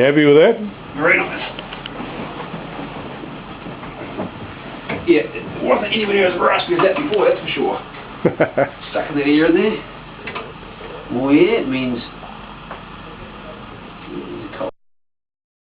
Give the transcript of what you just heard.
You happy with that? Very nice. Yeah, it wasn't anywhere near as raspy as that before, that's for sure. Stuck in that ear there. Oh yeah, it means